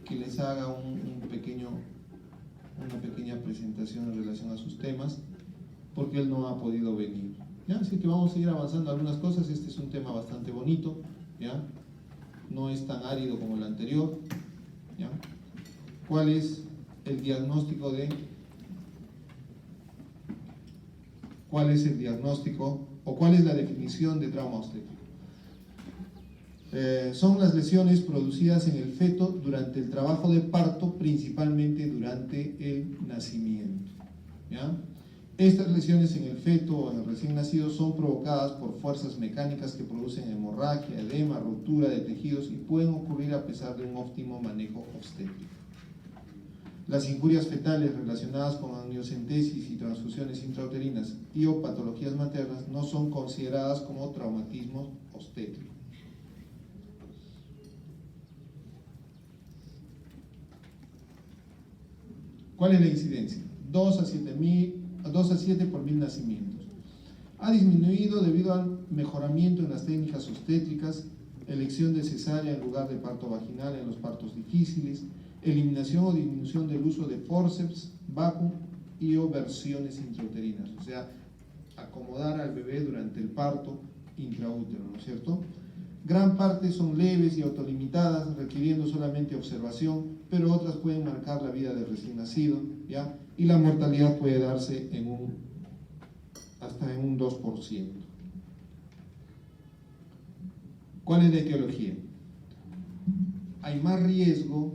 que les haga una pequeña presentación en relación a sus temas, porque él no ha podido venir, ¿ya? Así que vamos a seguir avanzando algunas cosas. Este es un tema bastante bonito, ¿ya? No es tan árido como el anterior, ¿ya? ¿Cuál es el diagnóstico o cuál es la definición de trauma obstétrico? Son las lesiones producidas en el feto durante el trabajo de parto, principalmente durante el nacimiento, ¿ya? Estas lesiones en el feto o en el recién nacido son provocadas por fuerzas mecánicas que producen hemorragia, edema, ruptura de tejidos y pueden ocurrir a pesar de un óptimo manejo obstétrico. Las injurias fetales relacionadas con amniocentesis y transfusiones intrauterinas y o patologías maternas no son consideradas como traumatismos obstétricos. ¿Cuál es la incidencia? 2 a 7 por 1000 nacimientos. Ha disminuido debido al mejoramiento en las técnicas obstétricas, elección de cesárea en lugar de parto vaginal en los partos difíciles, eliminación o disminución del uso de forceps, vacuum y o versiones intrauterinas, o sea, acomodar al bebé durante el parto intraútero, ¿no es cierto? Gran parte son leves y autolimitadas, requiriendo solamente observación, pero otras pueden marcar la vida del recién nacido, ¿ya? Y la mortalidad puede darse hasta en un 2%. ¿Cuál es la etiología? Hay más riesgo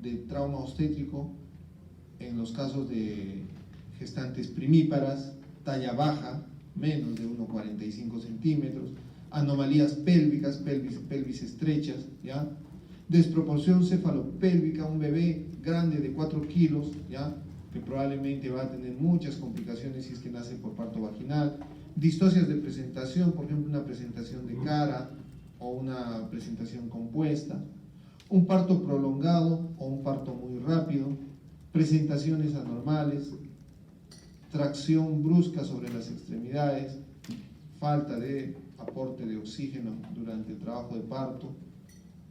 de trauma obstétrico en los casos de gestantes primíparas, talla baja, menos de 1,45 centímetros, anomalías pélvicas, pelvis estrechas, ¿ya? Desproporción cefalopélvica, un bebé grande de 4 kilos, ¿ya? Que probablemente va a tener muchas complicaciones si es que nace por parto vaginal, distocias de presentación, por ejemplo una presentación de cara o una presentación compuesta, un parto prolongado o un parto muy rápido, presentaciones anormales, tracción brusca sobre las extremidades, falta de aporte de oxígeno durante el trabajo de parto,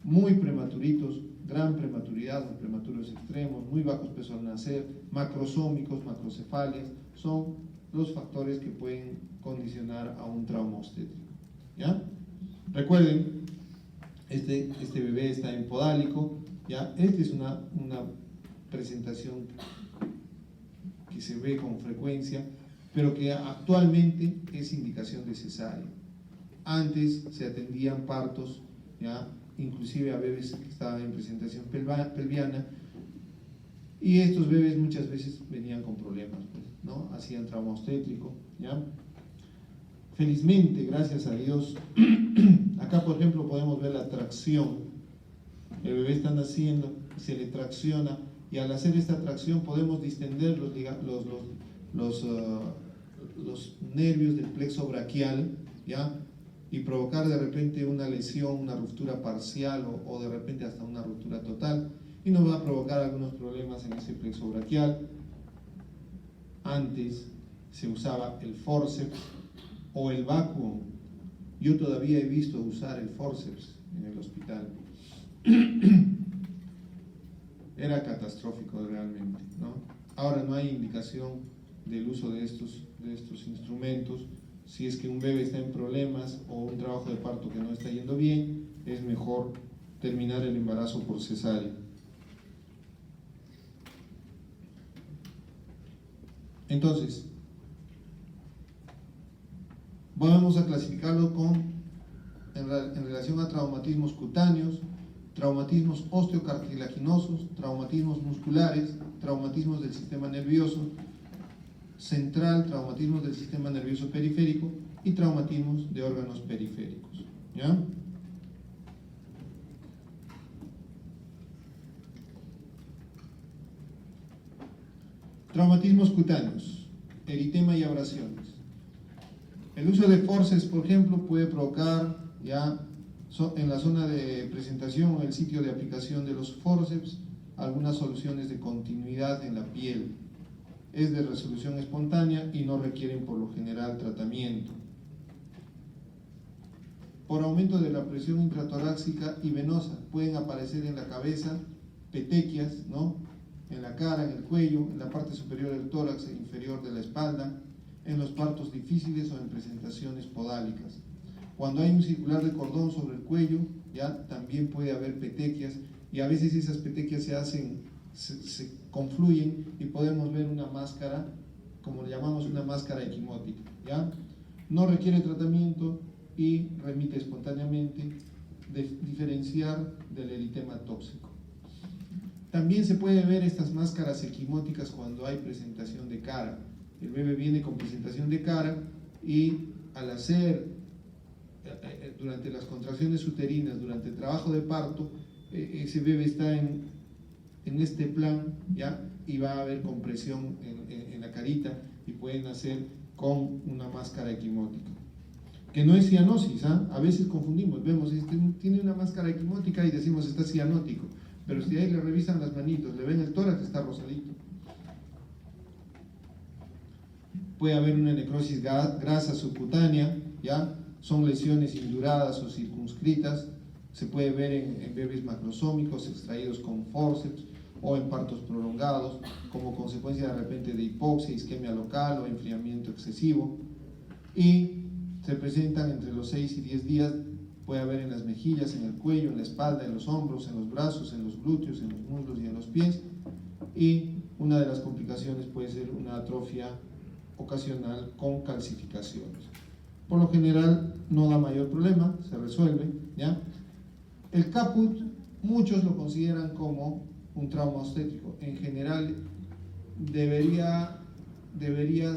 muy prematuritos, gran prematuridad o prematuros extremos, muy bajos pesos al nacer, macrosómicos, macrocefalias, son los factores que pueden condicionar a un trauma obstétrico, ¿ya? Recuerden, este bebé está en podálico, ¿ya? Esta es una presentación que se ve con frecuencia, pero que actualmente es indicación de cesárea. Antes se atendían partos, ¿ya? Inclusive a bebés que estaban en presentación pelviana, y estos bebés muchas veces venían con problemas, ¿no? Hacían trauma obstétrico, ¿ya? Felizmente, gracias a Dios, acá por ejemplo podemos ver la tracción. El bebé está naciendo, se le tracciona, y al hacer esta tracción podemos distender los nervios del plexo braquial, ¿ya? Y provocar de repente una lesión, una ruptura parcial o de repente hasta una ruptura total, y nos va a provocar algunos problemas en ese plexo braquial. Antes se usaba el forceps o el vacuum. Yo todavía he visto usar el forceps en el hospital. Era catastrófico realmente, ¿no? Ahora no hay indicación del uso de estos instrumentos. Si es que un bebé está en problemas o un trabajo de parto que no está yendo bien, es mejor terminar el embarazo por cesárea. Entonces, vamos a clasificarlo en relación a traumatismos cutáneos, traumatismos osteocartilaginosos, traumatismos musculares, traumatismos del sistema nervioso central, traumatismos del sistema nervioso periférico y traumatismos de órganos periféricos, ¿ya? Traumatismos cutáneos, eritema y abrasiones. El uso de forceps, por ejemplo, puede provocar ya en la zona de presentación o el sitio de aplicación de los forceps algunas soluciones de continuidad en la piel. Es de resolución espontánea y no requieren por lo general tratamiento. por aumento de la presión intratorácica y venosa. Pueden aparecer en la cabeza petequias, ¿no? En la cara, en el cuello, en la parte superior del tórax e inferior de la espalda, en los partos difíciles o en presentaciones podálicas. Cuando hay un circular de cordón sobre el cuello, ya también puede haber petequias, y a veces esas petequias se confluyen y podemos ver una máscara, como le llamamos una máscara equimótica, ¿ya? No requiere tratamiento y remite espontáneamente, diferenciar del eritema tóxico. También se puede ver estas máscaras equimóticas cuando hay presentación de cara. El bebé viene con presentación de cara y al hacer durante las contracciones uterinas, durante el trabajo de parto, ese bebé está en este plan, ¿ya? Y va a haber compresión en la carita y pueden nacer con una máscara equimótica. Que no es cianosis, ¿ah? A veces confundimos, vemos, tiene una máscara equimótica y decimos está cianótico, pero si ahí le revisan las manitos, le ven el tórax, está rosadito. Puede haber una necrosis grasa subcutánea, ¿ya? Son lesiones induradas o circunscritas, se puede ver en bebés macrosómicos extraídos con forceps o en partos prolongados, como consecuencia de repente de hipoxia, isquemia local o enfriamiento excesivo, y se presentan entre los 6 y 10 días, puede haber en las mejillas, en el cuello, en la espalda, en los hombros, en los brazos, en los glúteos, en los muslos y en los pies, y una de las complicaciones puede ser una atrofia ocasional con calcificaciones. Por lo general no da mayor problema, se resuelve, ¿ya? El caput, muchos lo consideran como un trauma obstétrico. En general debería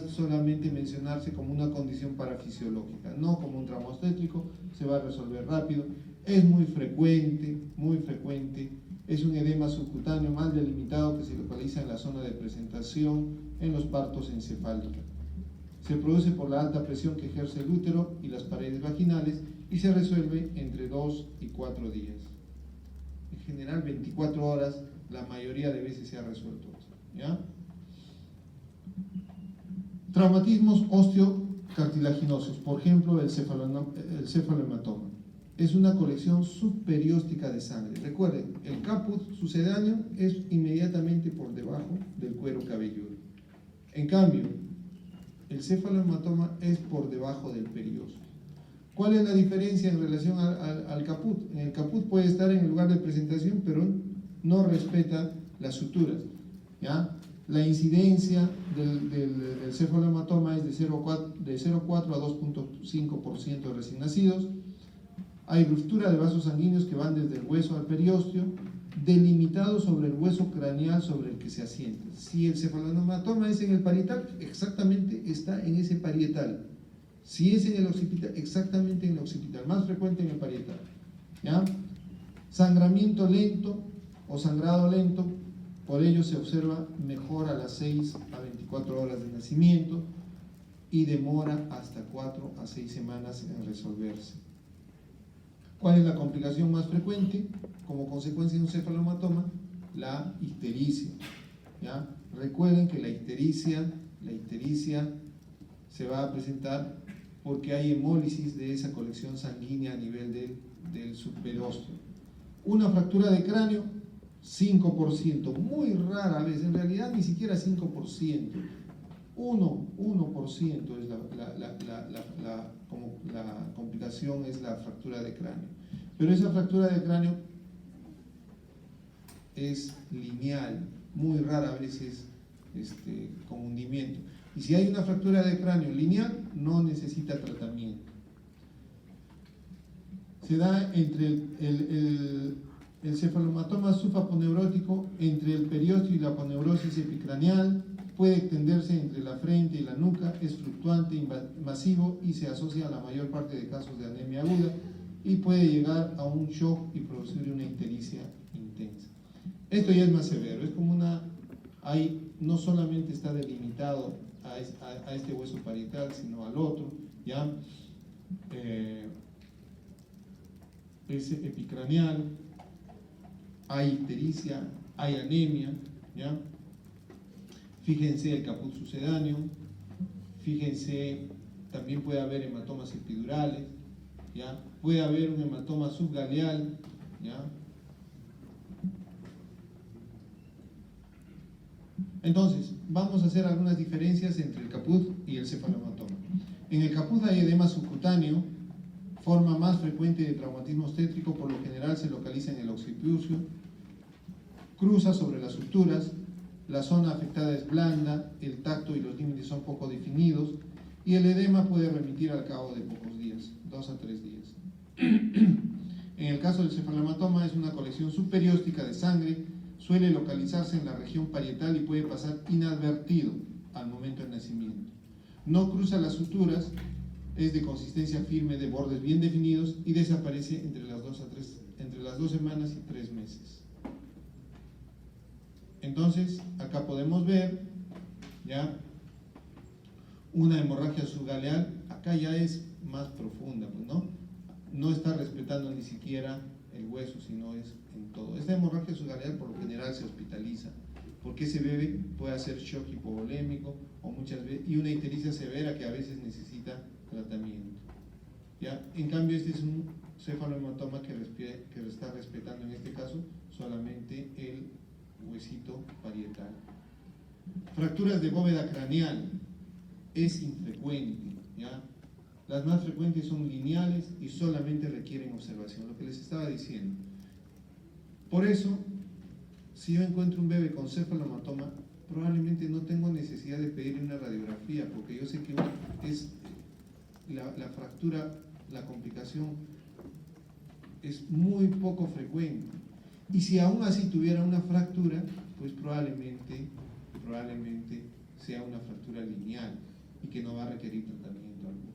solamente mencionarse como una condición parafisiológica, no como un trauma obstétrico. Se va a resolver rápido, es muy frecuente, es un edema subcutáneo mal delimitado que se localiza en la zona de presentación en los partos encefálicos. Se produce por la alta presión que ejerce el útero y las paredes vaginales y se resuelve entre 2 y 4 días. En general 24 horas, la mayoría de veces se ha resuelto, ¿ya? Traumatismos osteocartilaginosos, por ejemplo el cefalohematoma. Es una colección subperióstica de sangre. Recuerden, el caput sucedáneo es inmediatamente por debajo del cuero cabelludo. En cambio, el cefalohematoma es por debajo del periósteo. ¿Cuál es la diferencia en relación al caput? En el caput puede estar en el lugar de presentación, pero no respeta las suturas, ¿ya? La incidencia del cefalohematoma es de 0,4 a 2,5% de recién nacidos. Hay ruptura de vasos sanguíneos que van desde el hueso al periósteo, delimitado sobre el hueso craneal sobre el que se asienta. Si el cefalohematoma es en el parietal, exactamente está en ese parietal. Si es en el occipital, exactamente en el occipital, más frecuente en el parietal, ¿ya? Sangramiento lento o sangrado lento, por ello se observa mejor a las 6 a 24 horas de nacimiento y demora hasta 4 a 6 semanas en resolverse. ¿Cuál es la complicación más frecuente como consecuencia de un cefalohematoma? La ictericia, ¿ya? Recuerden que la ictericia se va a presentar porque hay hemólisis de esa colección sanguínea a nivel del subperiósteo. Una fractura de cráneo, 5%, muy rara vez, en realidad ni siquiera 5%, 1% es la complicación, es la fractura de cráneo. Pero esa fractura de cráneo es lineal, muy rara vez es con hundimiento. Y si hay una fractura de cráneo lineal, no necesita tratamiento. Se da entre el cefalohematoma subaponeurótico entre el periósteo y la aponeurosis epicraneal, puede extenderse entre la frente y la nuca, es fluctuante, masivo y se asocia a la mayor parte de casos de anemia aguda y puede llegar a un shock y producir una ictericia intensa. Esto ya es más severo, es como ahí no solamente está delimitado a este hueso parietal, sino al otro, ¿ya? Es epicraneal, hay ictericia, hay anemia, ¿ya? Fíjense el caput sucedáneo, fíjense, también puede haber hematomas epidurales, ¿ya? puede haber un hematoma subgaleal, ¿ya? Entonces, vamos a hacer algunas diferencias entre el caput y el cefalohematoma. En el caput hay edema subcutáneo, forma más frecuente de traumatismo obstétrico, por lo general se localiza en el occipucio, cruza sobre las suturas, la zona afectada es blanda, el tacto y los límites son poco definidos, y el edema puede remitir al cabo de pocos días, 2 a 3 días. En el caso del cefalohematoma es una colección subperióstica de sangre, suele localizarse en la región parietal y puede pasar inadvertido al momento del nacimiento. No cruza las suturas, es de consistencia firme, de bordes bien definidos y desaparece entre las 2 semanas y 3 meses. Entonces, acá podemos ver ya una hemorragia subgaleal, acá ya es más profunda, ¿no? No está respetando ni siquiera el hueso, sino es en todo. Esta hemorragia subgaleal por lo general se hospitaliza, porque ese bebé puede hacer shock hipovolémico o muchas veces, y una ictericia severa que a veces necesita tratamiento. ¿Ya? En cambio, este es un cefalohematoma que está respetando en este caso solamente el huesito parietal. Fracturas de bóveda craneal es infrecuente, ¿ya? Las más frecuentes son lineales y solamente requieren observación, lo que les estaba diciendo. Por eso, si yo encuentro un bebé con cefalohematoma, probablemente no tengo necesidad de pedir una radiografía, porque yo sé que es la fractura, la complicación es muy poco frecuente. Y si aún así tuviera una fractura, pues probablemente sea una fractura lineal y que no va a requerir tratamiento alguno.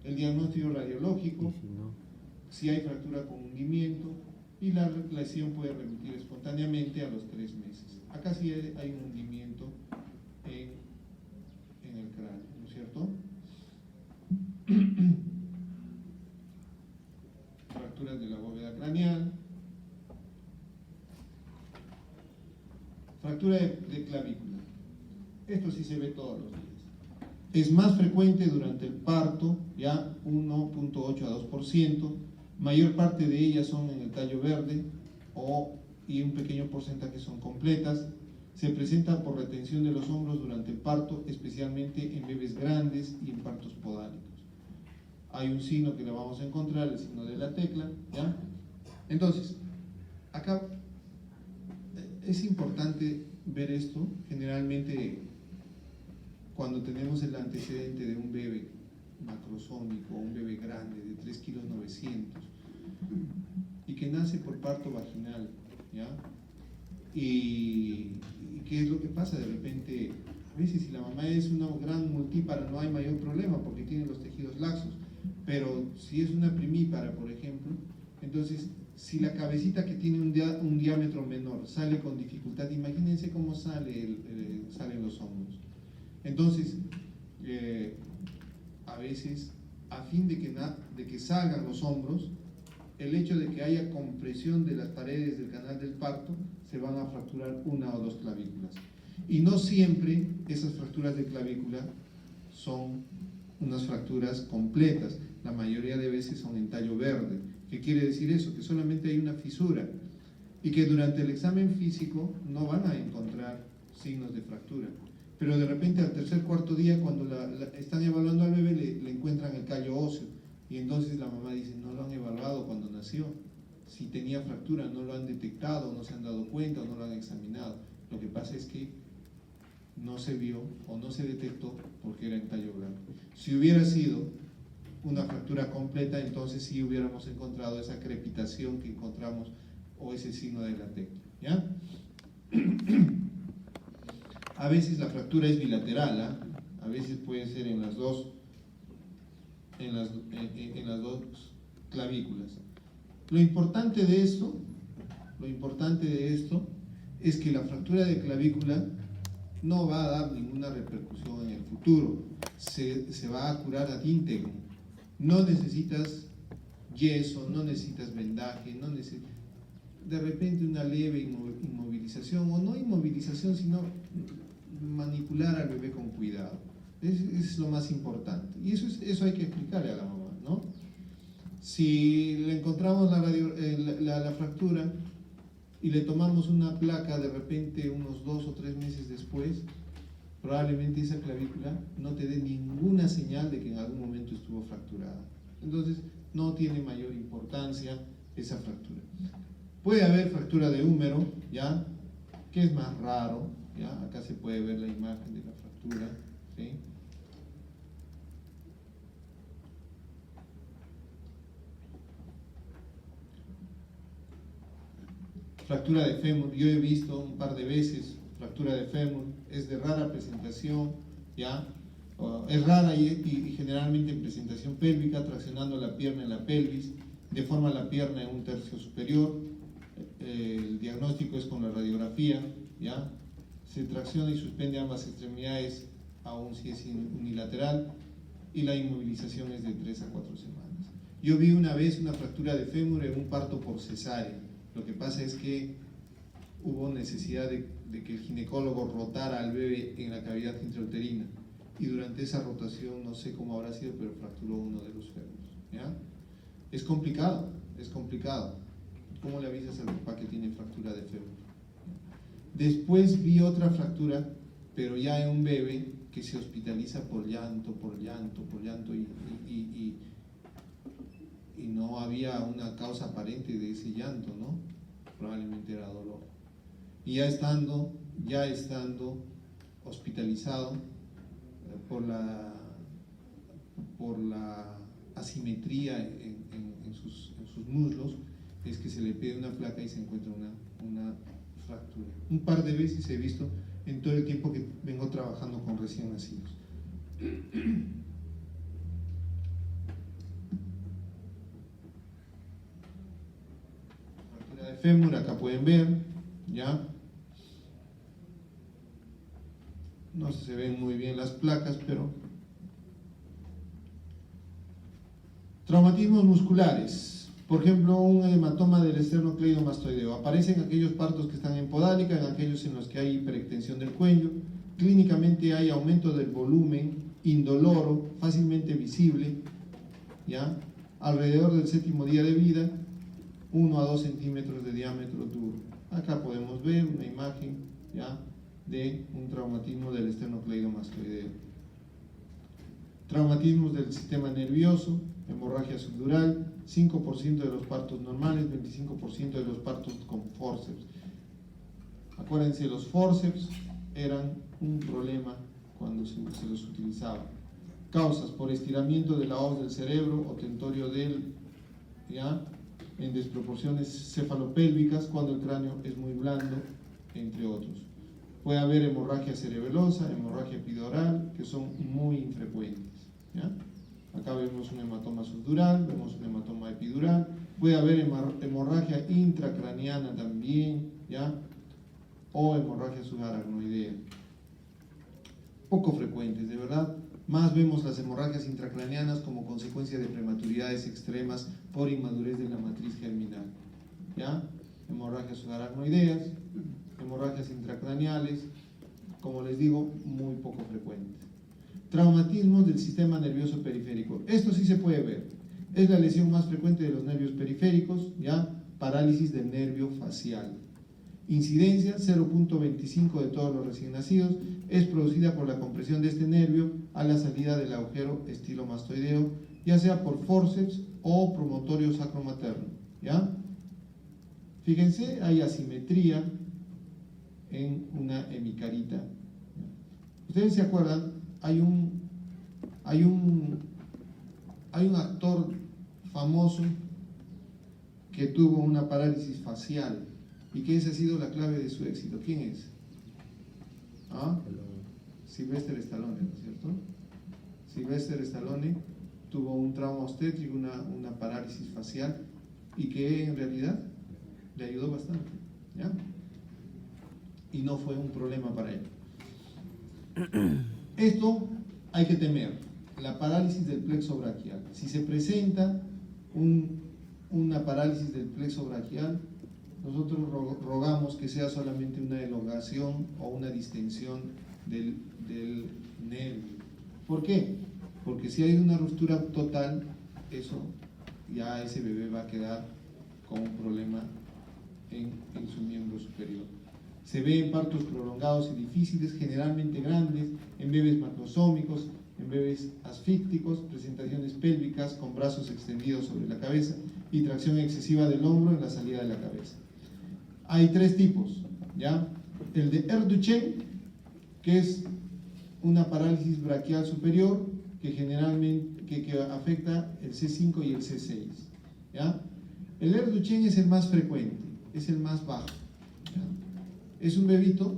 El diagnóstico radiológico, si hay fractura con hundimiento, y la lesión puede remitir espontáneamente a los 3 meses. Acá sí hay un hundimiento en el cráneo, ¿no es cierto? Fracturas de la bóveda craneal, fractura de clavícula. Esto sí se ve todos los días. Es más frecuente durante el parto, ya 1.8 a 2%, mayor parte de ellas son en el tallo verde y un pequeño porcentaje son completas. Se presenta por retención de los hombros durante el parto, especialmente en bebés grandes y en partos podálicos. Hay un signo que lo vamos a encontrar, el signo de la tecla, ¿ya? Entonces, acá es importante ver esto. Generalmente, cuando tenemos el antecedente de un bebé macrosómico, un bebé grande de 3,9 kilos y que nace por parto vaginal, ¿ya? Y ¿qué es lo que pasa? De repente, a veces si la mamá es una gran multípara no hay mayor problema porque tiene los tejidos laxos, pero si es una primípara, por ejemplo, entonces si la cabecita que tiene un diámetro menor sale con dificultad, imagínense cómo salen los hombros. Entonces, a veces, a fin de que salgan los hombros, el hecho de que haya compresión de las paredes del canal del parto, se van a fracturar 1 o 2 clavículas. Y no siempre esas fracturas de clavícula son unas fracturas completas, la mayoría de veces son en tallo verde. ¿Qué quiere decir eso? Que solamente hay una fisura y que durante el examen físico no van a encontrar signos de fractura. Pero de repente al tercer, cuarto día, cuando están evaluando al bebé, le encuentran el callo óseo. Y entonces la mamá dice, no lo han evaluado cuando nació. Si tenía fractura, no lo han detectado, no se han dado cuenta o no lo han examinado. Lo que pasa es que no se vio o no se detectó porque era en tallo blanco. Si hubiera sido una fractura completa, entonces sí hubiéramos encontrado esa crepitación que encontramos o ese signo de la tecla, ¿ya? A veces la fractura es bilateral, ¿eh? A veces puede ser en las dos clavículas. Lo importante de esto es que la fractura de clavícula no va a dar ninguna repercusión en el futuro, se va a curar ad íntegro. No necesitas yeso, no necesitas vendaje, de repente una leve inmovilización, o no inmovilización, sino manipular al bebé con cuidado. Es lo más importante. Y eso hay que explicarle a la mamá, ¿no? Si le encontramos la fractura y le tomamos una placa de repente unos 2 o 3 meses después, probablemente esa clavícula no te dé ninguna señal de que en algún momento estuvo fracturada. Entonces, no tiene mayor importancia esa fractura. Puede haber fractura de húmero, ¿ya? Que es más raro, ¿ya? Acá se puede ver la imagen de la fractura, ¿sí? Fractura de fémur, yo he visto un par de veces fractura de fémur, es de rara presentación, ¿ya? Es rara y generalmente en presentación pélvica, traccionando la pierna en la pelvis, deforma la pierna en un tercio superior, el diagnóstico es con la radiografía, ¿ya? Se tracciona y suspende ambas extremidades, aun si es unilateral, y la inmovilización es de 3 a 4 semanas. Yo vi una vez una fractura de fémur en un parto por cesárea. Lo que pasa es que hubo necesidad de que el ginecólogo rotara al bebé en la cavidad intrauterina, y durante esa rotación, no sé cómo habrá sido, pero fracturó uno de los fémures, ¿ya? Es complicado, es complicado. ¿Cómo le avisas al papá que tiene fractura de fémur? Después vi otra fractura, pero ya en un bebé que se hospitaliza por llanto, y no había una causa aparente de ese llanto, ¿no? Probablemente era dolor. Y ya estando hospitalizado por la asimetría en sus muslos, es que se le pide una placa y se encuentra una fractura. Un par de veces he visto en todo el tiempo que vengo trabajando con recién nacidos. Fractura de fémur, acá pueden ver, ¿ya? No se ven muy bien las placas, pero... Traumatismos musculares. Por ejemplo, un hematoma del esternocleidomastoideo. Aparecen aquellos partos que están en podálica, en aquellos en los que hay hiperextensión del cuello. Clínicamente hay aumento del volumen, indoloro, fácilmente visible, ¿ya? Alrededor del 7º día de vida, 1 a 2 centímetros de diámetro duro. Acá podemos ver una imagen, ¿ya?, de un traumatismo del esternocleidomastoideo. Traumatismos del sistema nervioso, hemorragia subdural, 5% de los partos normales, 25% de los partos con fórceps. Acuérdense, los fórceps eran un problema cuando se los utilizaba. Causas por estiramiento de la hoz del cerebro o tentorio del, ¿ya?, en desproporciones cefalopélvicas cuando el cráneo es muy blando, entre otros. Puede haber hemorragia cerebelosa, hemorragia epidural, que son muy infrecuentes, ¿ya? Acá vemos un hematoma subdural, vemos un hematoma epidural, puede haber hemorragia intracraniana también, ¿ya?, o hemorragia subaracnoidea. Poco frecuentes, de verdad. Más vemos las hemorragias intracraneanas como consecuencia de prematuridades extremas por inmadurez de la matriz germinal, ¿ya? Hemorragias subaracnoideas, hemorragias intracraneales, como les digo, muy poco frecuentes. Traumatismos del sistema nervioso periférico. Esto sí se puede ver. Es la lesión más frecuente de los nervios periféricos, ¿ya? Parálisis del nervio facial. Incidencia 0.25 de todos los recién nacidos. Es producida por la compresión de este nervio a la salida del agujero estilomastoideo, ya sea por fórceps o promontorio sacromaterno, ¿ya? Fíjense, hay asimetría en una hemicarita. Ustedes se acuerdan, hay un actor famoso que tuvo una parálisis facial y que esa ha sido la clave de su éxito. ¿Quién es? ¿Ah? Sylvester Stallone, ¿no es cierto? Sylvester Stallone tuvo un trauma obstétrico, una parálisis facial, y que en realidad le ayudó bastante, ¿ya? Y no fue un problema para él. Esto hay que temer, la parálisis del plexo braquial. Si se presenta una parálisis del plexo braquial, nosotros rogamos que sea solamente una elongación o una distensión del nervio. ¿Por qué? Porque si hay una ruptura total, eso ya ese bebé va a quedar con un problema en su miembro superior. Se ve en partos prolongados y difíciles, generalmente grandes, en bebés macrosómicos, en bebés asfícticos, presentaciones pélvicas con brazos extendidos sobre la cabeza y tracción excesiva del hombro en la salida de la cabeza. Hay tres tipos, ¿ya? El de Erdőchen, que es una parálisis braquial superior que generalmente que afecta el C5 y el C6, ¿ya? El Erdőchen es el más frecuente, es el más bajo, ¿ya? Es un bebito,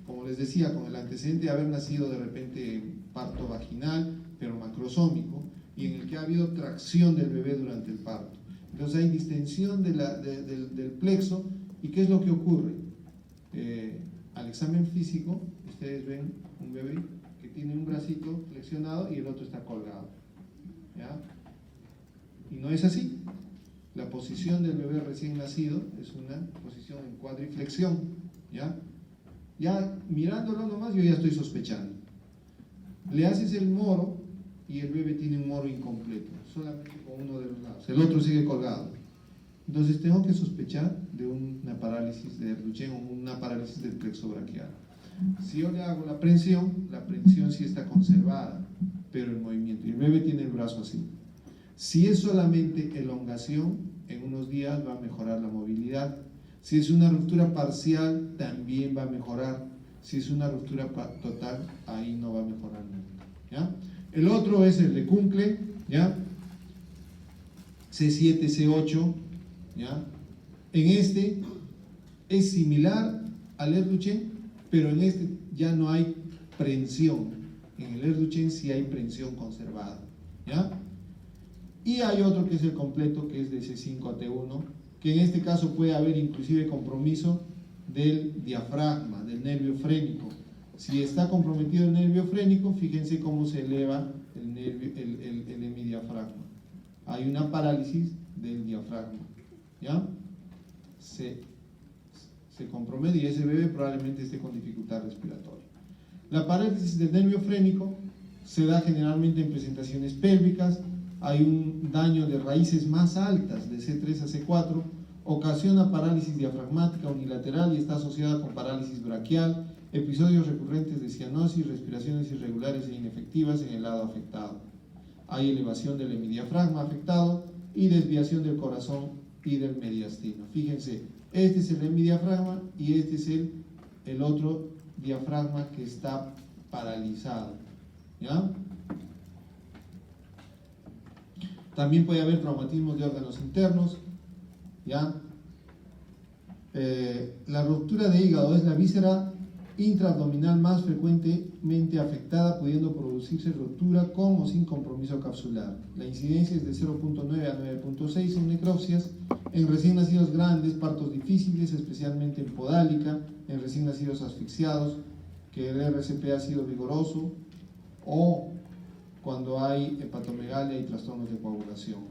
como les decía, con el antecedente de haber nacido de repente en parto vaginal, pero macrosómico, y en el que ha habido tracción del bebé durante el parto. Entonces hay distensión del plexo. ¿Y qué es lo que ocurre? Al examen físico, ustedes ven un bebé que tiene un bracito flexionado y el otro está colgado, ¿ya? Y no es así. La posición del bebé recién nacido es una posición en cuadriflexión, ¿ya? Ya mirándolo nomás yo ya estoy sospechando. Le haces el moro y el bebé tiene un moro incompleto, solamente con uno de los lados, el otro sigue colgado. Entonces tengo que sospechar de una parálisis de Erdőchen o una parálisis del plexo braquial. Si yo le hago la prensión sí está conservada, pero el movimiento, y el bebé tiene el brazo así. Si es solamente elongación, en unos días va a mejorar la movilidad. Si es una ruptura parcial, también va a mejorar. Si es una ruptura total, ahí no va a mejorar nunca, ¿ya? El otro es el de Kunkel, ¿ya? C7, C8, ¿ya? En este es similar al Erdőchen, pero en este ya no hay prensión. En el Erdőchen sí hay prensión conservada, ¿ya? Y hay otro que es el completo, que es de C5 a T1, que en este caso puede haber inclusive compromiso del diafragma, del nervio frénico. Si está comprometido el nervio frénico, fíjense cómo se eleva el hemidiafragma. Hay una parálisis del diafragma, ¿ya? Se compromete y ese bebé probablemente esté con dificultad respiratoria. La parálisis del nervio frénico se da generalmente en presentaciones pélvicas. Hay un daño de raíces más altas, de C3 a C4, ocasiona parálisis diafragmática unilateral y está asociada con parálisis braquial, episodios recurrentes de cianosis, respiraciones irregulares e inefectivas en el lado afectado. Hay elevación del hemidiafragma afectado y desviación del corazón y del mediastino. Fíjense, este es el hemidiafragma y este es el otro diafragma que está paralizado, ¿ya? También puede haber traumatismos de órganos internos, ¿ya? La ruptura de hígado es la víscera intraabdominal más frecuentemente afectada, pudiendo producirse ruptura con o sin compromiso capsular. La incidencia es de 0.9 a 9.6 en necropsias, en recién nacidos grandes, partos difíciles, especialmente en podálica, en recién nacidos asfixiados, que el RCP ha sido vigoroso, o cuando hay hepatomegalia y trastornos de coagulación.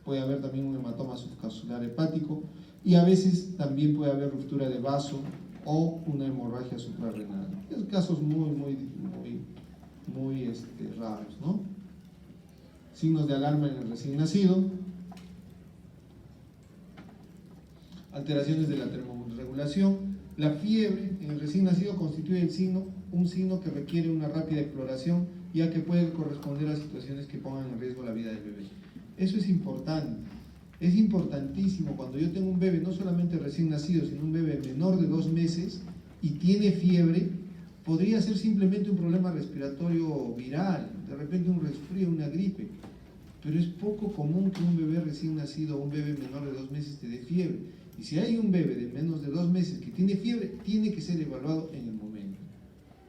Puede haber también un hematoma subcapsular hepático y a veces también puede haber ruptura de vaso o una hemorragia suprarrenal. Es casos muy raros, ¿no? Signos de alarma en el recién nacido. Alteraciones de la termorregulación. La fiebre en el recién nacido constituye un signo que requiere una rápida exploración, ya que puede corresponder a situaciones que pongan en riesgo la vida del bebé. Eso es importante, es importantísimo. Cuando yo tengo un bebé, no solamente recién nacido, sino un bebé menor de 2 meses y tiene fiebre, podría ser simplemente un problema respiratorio viral, de repente un resfrío, una gripe, pero es poco común que un bebé recién nacido o un bebé menor de 2 meses te dé fiebre. Y si hay un bebé de menos de 2 meses que tiene fiebre, tiene que ser evaluado en el momento.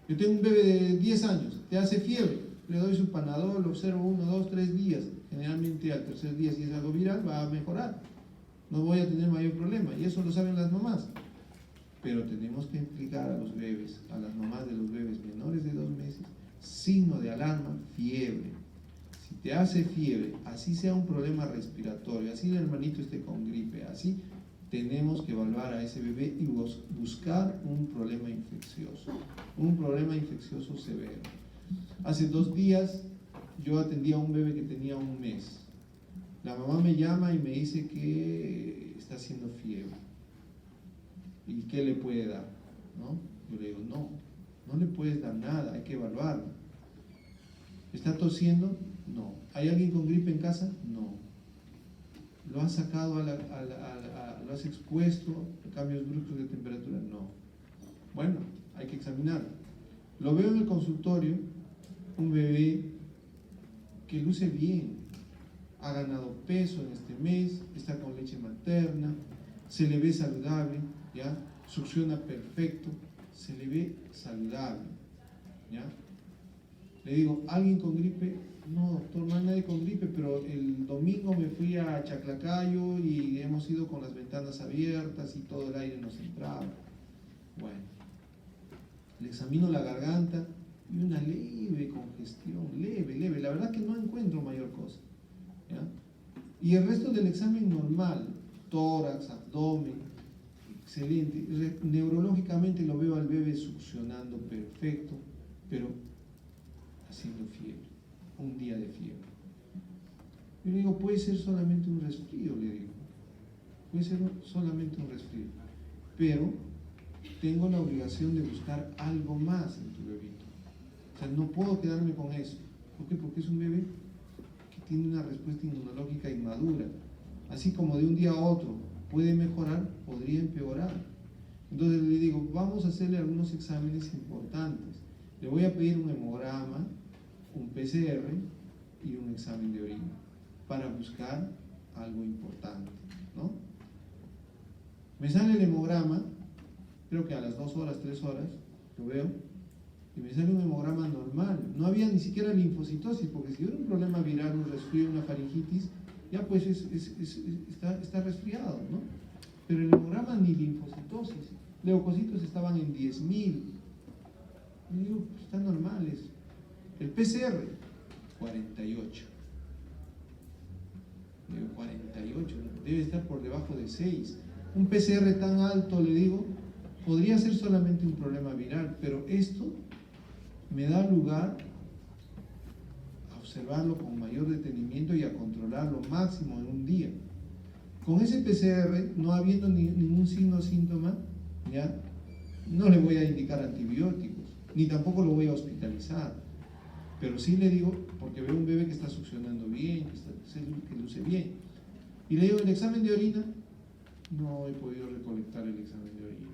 Yo tengo un bebé de 10 años, te hace fiebre, le doy su Panadol, lo observo 1, 2, 3 días. Generalmente al tercer día, si es algo viral, va a mejorar. No voy a tener mayor problema, y eso lo saben las mamás. Pero tenemos que explicar a los bebés, a las mamás de los bebés menores de 2 meses, signo de alarma, fiebre. Si te hace fiebre, así sea un problema respiratorio, así el hermanito esté con gripe, así tenemos que evaluar a ese bebé y buscar un problema infeccioso severo. Hace 2 días yo atendí a un bebé que tenía 1 mes, La mamá me llama y me dice que está haciendo fiebre. ¿Y qué le puede dar? ¿No? Yo le digo, no le puedes dar nada, hay que evaluarlo. ¿Está tosiendo? No. ¿Hay alguien con gripe en casa? No. ¿Lo has sacado lo has expuesto a cambios bruscos de temperatura? No. Bueno, hay que examinarlo. Lo veo en el consultorio, un bebé que luce bien, ha ganado peso en este mes, está con leche materna, se le ve saludable, ¿ya? Succiona perfecto, se le ve saludable, ¿ya? Le digo, ¿alguien con gripe? No, doctor, no hay nadie con gripe, pero el domingo me fui a Chaclacayo y hemos ido con las ventanas abiertas y todo el aire nos entraba. Bueno, le examino la garganta y una leve congestión, leve, la verdad que no encuentro mayor cosa, ¿ya? Y el resto del examen normal, tórax, abdomen, excelente. Neurológicamente lo veo al bebé succionando perfecto, pero haciendo fiebre, un día de fiebre. Yo le digo, puede ser solamente un resfrío, le digo, puede ser solamente un resfrío, pero tengo la obligación de buscar algo más en tu bebito. O sea, no puedo quedarme con eso. ¿Por qué? Porque es un bebé que tiene una respuesta inmunológica inmadura. Así como de un día a otro puede mejorar, podría empeorar. Entonces le digo, vamos a hacerle algunos exámenes importantes. Le voy a pedir un hemograma, un PCR y un examen de orina para buscar algo importante, ¿no? Me sale el hemograma, creo que a las 2 horas, 3 horas, lo veo, y me sale un hemograma normal. No había ni siquiera linfocitosis, porque si hubiera un problema viral, un resfrío, una faringitis, ya pues está resfriado, ¿no? Pero el hemograma ni linfocitosis, leucocitos estaban en 10.000. Y digo, pues están normales. El PCR, 48. Digo, 48, debe estar por debajo de 6. Un PCR tan alto, le digo, podría ser solamente un problema viral, pero esto me da lugar a observarlo con mayor detenimiento y a controlarlo máximo en un día. Con ese PCR, no habiendo ningún signo o síntoma, ya no le voy a indicar antibióticos, ni tampoco lo voy a hospitalizar, pero sí le digo, porque veo un bebé que está succionando bien, que luce bien, y le digo, ¿el examen de orina? No he podido recolectar el examen de orina.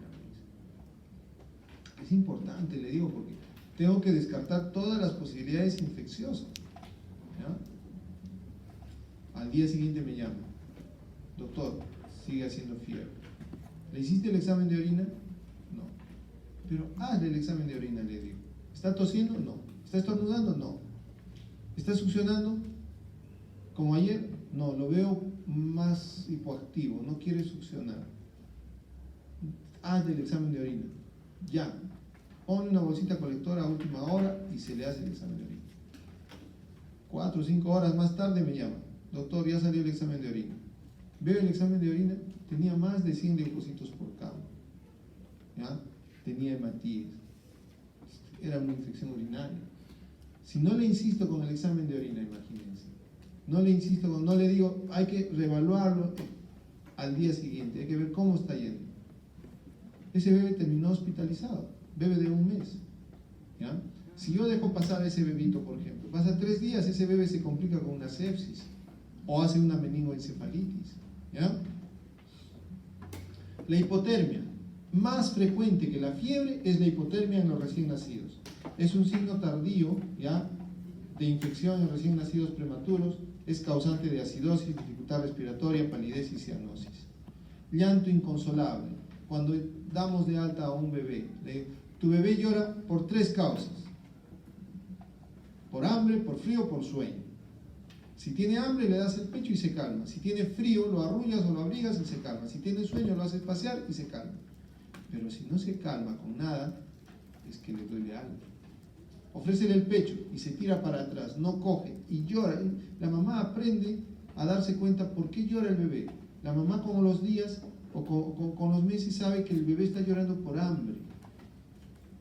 Es importante, le digo, porque tengo que descartar todas las posibilidades infecciosas, ¿ya? Al día siguiente me llama, doctor, sigue haciendo fiebre. ¿Le hiciste el examen de orina? No. Pero hazle el examen de orina, le digo. ¿Está tosiendo? No. ¿Está estornudando? No. ¿Está succionando? Como ayer, no, lo veo más hipoactivo, no quiere succionar. Hazle el examen de orina. Ya. Pone una bolsita colectora a última hora y se le hace el examen de orina. 4 o 5 horas más tarde me llama. Doctor, ya salió el examen de orina. Veo el examen de orina, tenía más de 100 leucocitos por cama. ¿Ya? Tenía hematíes. Era una infección urinaria. Si no le insisto con el examen de orina, imagínense. No le insisto, no le digo, hay que reevaluarlo al día siguiente, hay que ver cómo está yendo. Ese bebé terminó hospitalizado, bebé de 1 mes. ¿Ya? Si yo dejo pasar a ese bebito, por ejemplo, pasa 3 días, ese bebé se complica con una sepsis o hace una meningoencefalitis. ¿Ya? La hipotermia, más frecuente que la fiebre, es la hipotermia en los recién nacidos. Es un signo tardío, ¿ya?, de infección en recién nacidos prematuros, es causante de acidosis, dificultad respiratoria, palidez y cianosis. Llanto inconsolable. Cuando damos de alta a un bebé, tu bebé llora por 3 causas: por hambre, por frío, por sueño. Si tiene hambre, le das el pecho y se calma. Si tiene frío, lo arrullas o lo abrigas y se calma. Si tiene sueño, lo haces pasear y se calma. Pero si no se calma con nada, es que le duele algo. Ofrécele el pecho y se tira para atrás, no coge y llora. La mamá aprende a darse cuenta por qué llora el bebé. La mamá con los días o con los meses sabe que el bebé está llorando por hambre.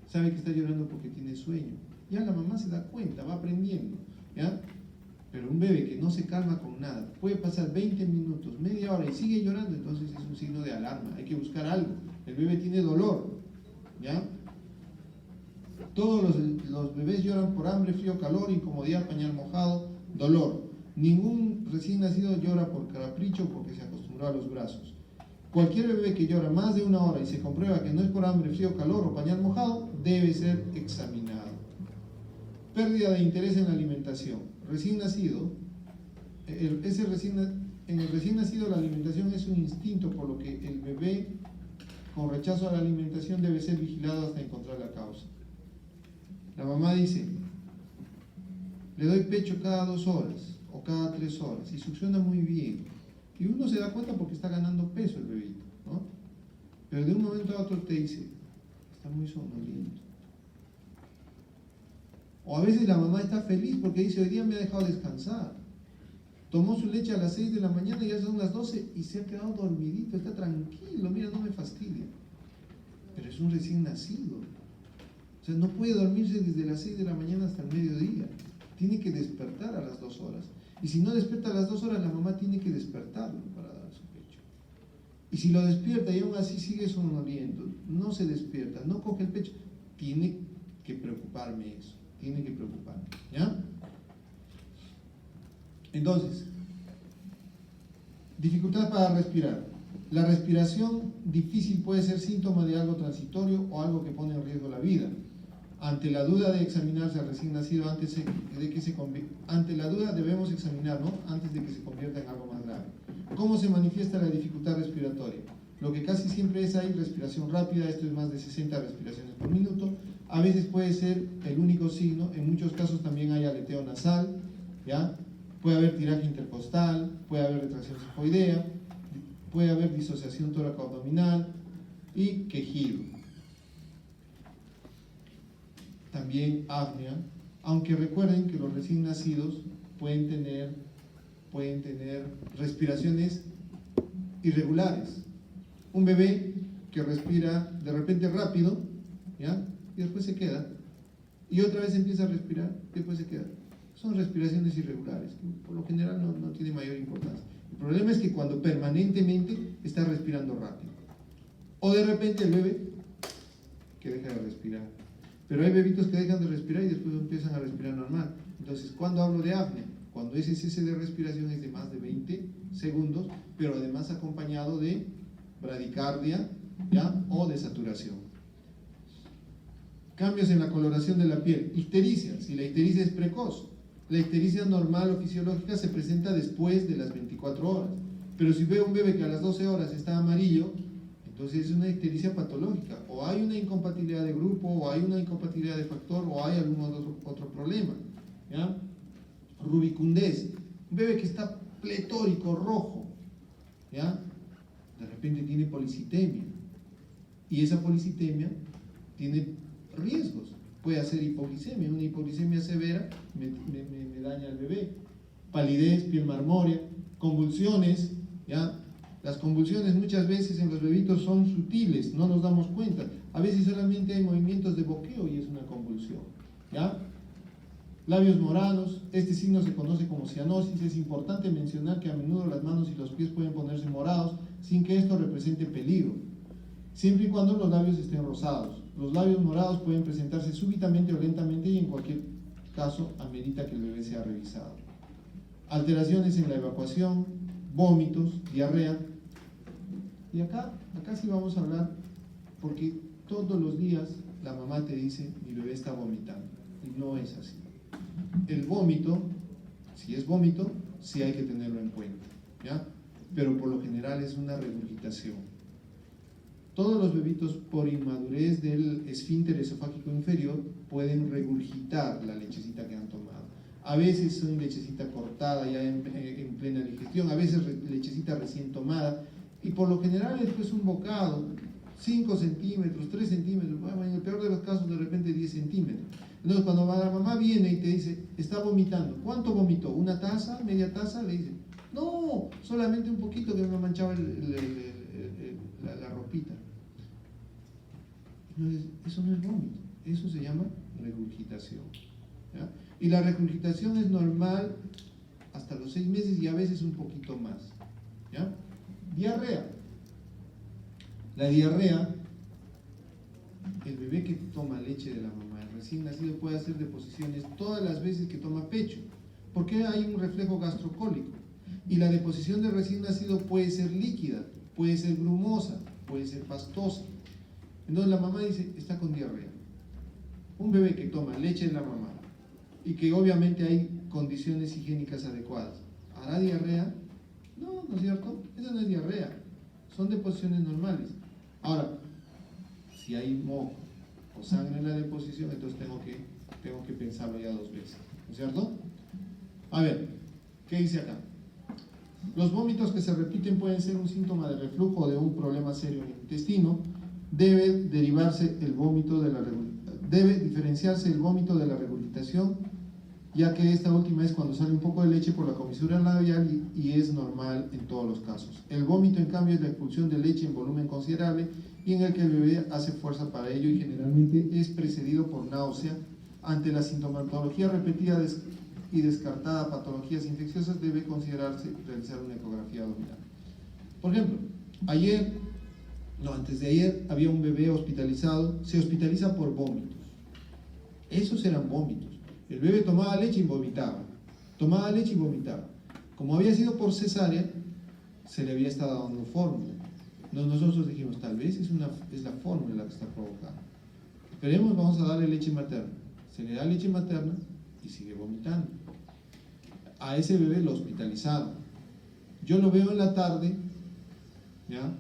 Sabe que está llorando porque tiene sueño. Ya la mamá se da cuenta, va aprendiendo, ¿ya? Pero un bebé que no se calma con nada, puede pasar 20 minutos, media hora y sigue llorando, entonces es un signo de alarma, hay que buscar algo. El bebé tiene dolor, ¿ya? Todos los bebés lloran por hambre, frío, calor, incomodidad, pañal mojado, dolor. Ningún recién nacido llora por capricho porque se acostumbró a los brazos. Cualquier bebé que llora más de una hora y se comprueba que no es por hambre, frío, calor o pañal mojado, debe ser examinado. Pérdida de interés en la alimentación. Recién nacido, en el recién nacido la alimentación es un instinto, por lo que el bebé con rechazo a la alimentación debe ser vigilado hasta encontrar la causa. La mamá dice, le doy pecho cada 2 horas o cada 3 horas y succiona muy bien. Y uno se da cuenta porque está ganando peso el bebito, ¿no? Pero de un momento a otro te dice, está muy somnoliento. O a veces la mamá está feliz porque dice, hoy día me ha dejado descansar. Tomó su leche a las 6 de la mañana y ya son las 12 y se ha quedado dormidito, está tranquilo, mira, no me fastidia. Pero es un recién nacido. O sea, no puede dormirse desde las 6 de la mañana hasta el mediodía. Tiene que despertar a las 2 horas. Y si no despierta a las 2 horas, la mamá tiene que despertarlo para dar su pecho. Y si lo despierta y aún así sigue somnoliento, no se despierta, no coge el pecho, tiene que preocuparme eso. Tiene que preocuparme, ¿ya? Entonces, dificultad para respirar. La respiración difícil puede ser síntoma de algo transitorio o algo que pone en riesgo la vida. Ante la duda de examinarse al recién nacido ante la duda debemos examinar, ¿no? Antes de que se convierta en algo más grave. ¿Cómo se manifiesta la dificultad respiratoria? Lo que casi siempre es hay respiración rápida, esto es más de 60 respiraciones por minuto. A veces puede ser el único signo, en muchos casos también hay aleteo nasal, ¿ya? Puede haber tiraje intercostal, puede haber retracción sifoidea, puede haber disociación tóraco-abdominal y quejido. También apnea, aunque recuerden que los recién nacidos pueden tener respiraciones irregulares. Un bebé que respira de repente rápido, ¿ya? Y después se queda, y otra vez empieza a respirar, y después se queda. Son respiraciones irregulares, que por lo general no tiene mayor importancia. El problema es que cuando permanentemente está respirando rápido, o de repente el bebé que deja de respirar. Pero hay bebitos que dejan de respirar y después empiezan a respirar normal. Entonces, ¿cuándo hablo de apnea? Cuando ese cese de respiración es de más de 20 segundos, pero además acompañado de bradicardia, ¿ya? O de saturación. Cambios en la coloración de la piel. Ictericia, si la ictericia es precoz. La ictericia normal o fisiológica se presenta después de las 24 horas. Pero si veo un bebé que a las 12 horas está amarillo, entonces es una ictericia patológica. O hay una incompatibilidad de grupo, o hay una incompatibilidad de factor, o hay algún otro problema, ¿ya? Rubicundez, un bebé que está pletórico, rojo, ¿ya? De repente tiene policitemia. Y esa policitemia tiene riesgos. Puede hacer hipoglicemia, una hipoglicemia severa me daña al bebé. Palidez, piel marmórea, convulsiones, ¿ya? Las convulsiones muchas veces en los bebitos son sutiles, no nos damos cuenta. A veces solamente hay movimientos de boqueo y es una convulsión, ¿ya? Labios morados, este signo se conoce como cianosis. Es importante mencionar que a menudo las manos y los pies pueden ponerse morados sin que esto represente peligro, siempre y cuando los labios estén rosados. Los labios morados pueden presentarse súbitamente o lentamente y en cualquier caso amerita que el bebé sea revisado. Alteraciones en la evacuación, vómitos, diarrea. Y acá sí vamos a hablar, porque todos los días la mamá te dice, mi bebé está vomitando, y no es así. El vómito, si es vómito, sí hay que tenerlo en cuenta, ¿ya? Pero por lo general es una regurgitación. Todos los bebitos por inmadurez del esfínter esofágico inferior pueden regurgitar la lechecita que han tomado. A veces son lechecita cortada ya en plena digestión, a veces lechecita recién tomada, y por lo general esto es un bocado, 5 centímetros, 3 centímetros, bueno, en el peor de los casos de repente 10 centímetros. Entonces cuando la mamá viene y te dice, está vomitando, ¿cuánto vomitó? ¿Una taza? ¿Media taza? Le dice, no, solamente un poquito que me manchaba la ropita. Entonces, eso no es vómito, eso se llama regurgitación, ¿ya? Y la regurgitación es normal hasta los 6 meses y a veces un poquito más. ¿Ya? Diarrea. La diarrea, el bebé que toma leche de la mamá, el recién nacido, puede hacer deposiciones todas las veces que toma pecho, porque hay un reflejo gastrocólico. Y la deposición del recién nacido puede ser líquida, puede ser grumosa, puede ser pastosa. Entonces la mamá dice, está con diarrea. Un bebé que toma leche de la mamá y que obviamente hay condiciones higiénicas adecuadas, ¿hará diarrea? No, ¿no es cierto? Esa no es diarrea, son deposiciones normales. Ahora, si hay moco o sangre en la deposición, entonces tengo que pensarlo ya 2 veces, ¿no es cierto? A ver, ¿qué dice acá? Los vómitos que se repiten pueden ser un síntoma de reflujo o de un problema serio en el intestino. Debe diferenciarse el vómito de la regurgitación, ya que esta última es cuando sale un poco de leche por la comisura labial y es normal en todos los casos. El vómito, en cambio, es la expulsión de leche en volumen considerable y en el que el bebé hace fuerza para ello y generalmente es precedido por náusea. Ante la sintomatología repetida y descartada patologías infecciosas, debe considerarse realizar una ecografía abdominal. Por ejemplo, antes de ayer había un bebé hospitalizado, se hospitaliza por vómitos. Esos eran vómitos. El bebé tomaba leche y vomitaba. Tomaba leche y vomitaba. Como había sido por cesárea, se le había estado dando fórmula. Nosotros dijimos, tal vez es la fórmula la que está provocando. Esperemos, vamos a darle leche materna. Se le da leche materna y sigue vomitando. A ese bebé lo hospitalizaron. Yo lo veo en la tarde, ¿ya?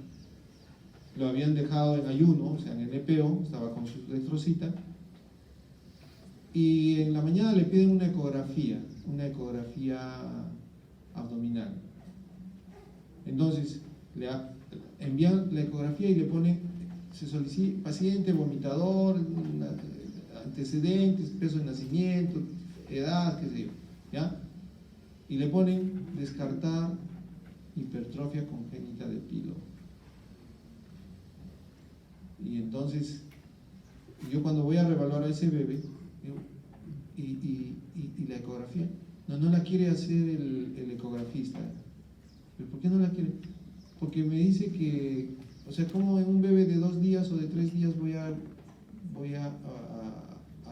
Lo habían dejado en ayuno, o sea, en NPO, estaba con su dextrosita, y en la mañana le piden una ecografía abdominal. Entonces, le envían la ecografía y le ponen, se solicita paciente, vomitador, antecedentes, peso de nacimiento, edad, qué sé yo, ¿ya? Y le ponen descartar hipertrofia congénita de píloro. Y entonces, yo cuando voy a reevaluar a ese bebé, digo, y la ecografía, no la quiere hacer el ecografista. ¿Pero por qué no la quiere? Porque me dice que, o sea, como en un bebé de 2 días o de 3 días voy a